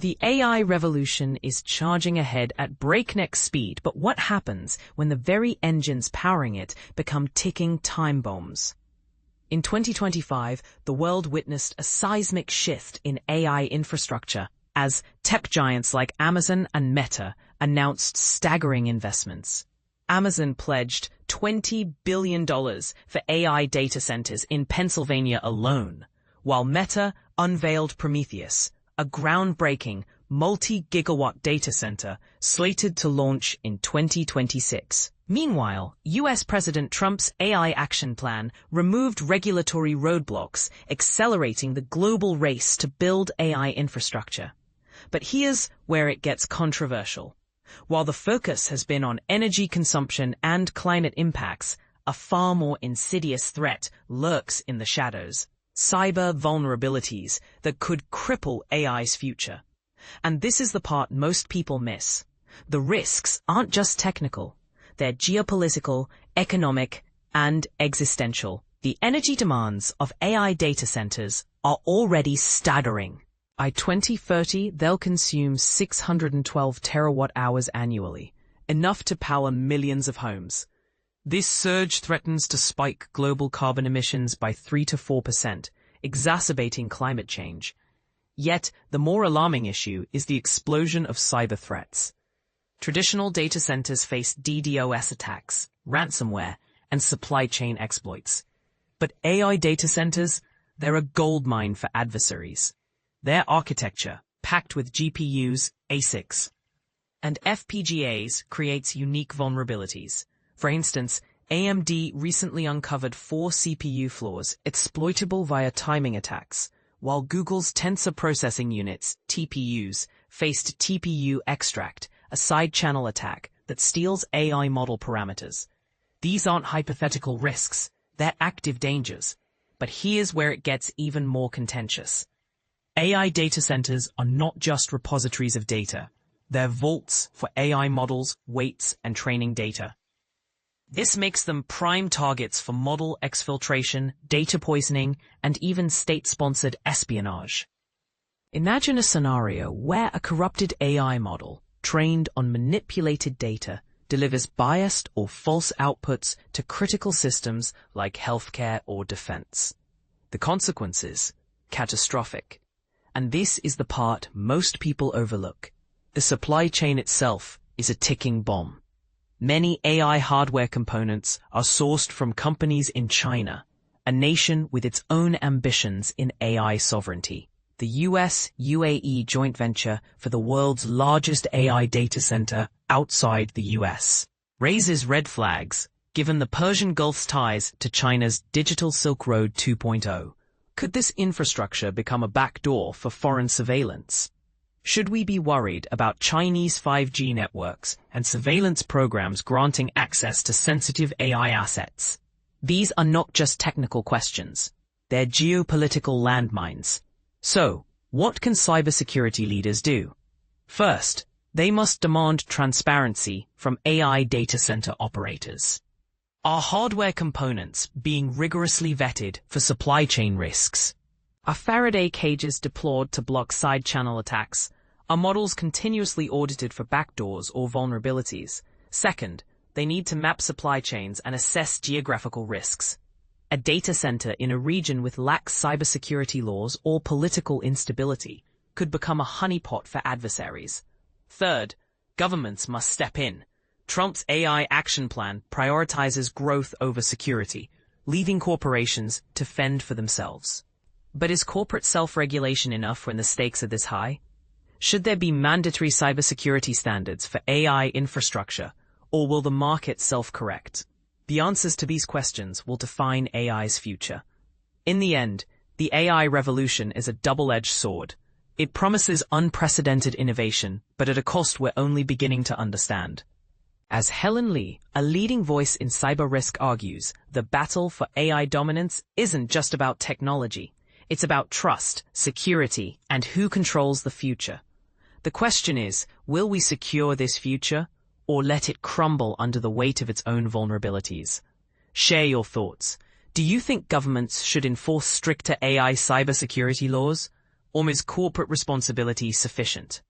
The AI revolution is charging ahead at breakneck speed, but what happens when the very engines powering it become ticking time bombs? In 2025, the world witnessed a seismic shift in AI infrastructure as tech giants like Amazon and Meta announced staggering investments. Amazon pledged $20 billion for AI data centers in Pennsylvania alone, while Meta unveiled Prometheus, a groundbreaking multi-gigawatt data center slated to launch in 2026. Meanwhile, US President Trump's AI action plan removed regulatory roadblocks, accelerating the global race to build AI infrastructure. But here's where it gets controversial. While the focus has been on energy consumption and climate impacts, a far more insidious threat lurks in the shadows: cyber vulnerabilities that could cripple AI's future. And this is the part most people miss. The risks aren't just technical. They're geopolitical, economic, and existential. The energy demands of AI data centers are already staggering. By 2030, they'll consume 612 terawatt-hours annually, enough to power millions of homes. This surge threatens to spike global carbon emissions by 3 to 4%, exacerbating climate change. Yet, the more alarming issue is the explosion of cyber threats. Traditional data centers face DDoS attacks, ransomware, and supply chain exploits. But AI data centers, they're a goldmine for adversaries. Their architecture, packed with GPUs, ASICs, and FPGAs, creates unique vulnerabilities. For instance, AMD recently uncovered 4 CPU flaws exploitable via timing attacks, while Google's Tensor Processing Units, TPUs, faced TPU extract, a side-channel attack that steals AI model parameters. These aren't hypothetical risks, they're active dangers. But here's where it gets even more contentious. AI data centers are not just repositories of data. They're vaults for AI models, weights, and training data. This makes them prime targets for model exfiltration, data poisoning, and even state-sponsored espionage. Imagine a scenario where a corrupted AI model, trained on manipulated data, delivers biased or false outputs to critical systems like healthcare or defense. The consequences? Catastrophic. And this is the part most people overlook. The supply chain itself is a ticking bomb. Many AI hardware components are sourced from companies in China, a nation with its own ambitions in AI sovereignty. The US-UAE joint venture for the world's largest AI data center outside the US raises red flags, given the Persian Gulf's ties to China's Digital Silk Road 2.0. Could this infrastructure become a backdoor for foreign surveillance? Should we be worried about Chinese 5G networks and surveillance programs granting access to sensitive AI assets? These are not just technical questions. They're geopolitical landmines. So, what can cybersecurity leaders do? First, they must demand transparency from AI data center operators. Are hardware components being rigorously vetted for supply chain risks? Are Faraday cages deployed to block side-channel attacks? Are models continuously audited for backdoors or vulnerabilities? Second, they need to map supply chains and assess geographical risks. A data center in a region with lax cybersecurity laws or political instability could become a honeypot for adversaries. Third, governments must step in. Trump's AI action plan prioritizes growth over security, leaving corporations to fend for themselves. But is corporate self-regulation enough when the stakes are this high? Should there be mandatory cybersecurity standards for AI infrastructure, or will the market self-correct? The answers to these questions will define AI's future. In the end, the AI revolution is a double-edged sword. It promises unprecedented innovation, but at a cost we're only beginning to understand. As Helen Lee, a leading voice in cyber risk, argues, the battle for AI dominance isn't just about technology. It's about trust, security, and who controls the future. The question is, will we secure this future, or let it crumble under the weight of its own vulnerabilities? Share your thoughts. Do you think governments should enforce stricter AI cybersecurity laws? Or is corporate responsibility sufficient?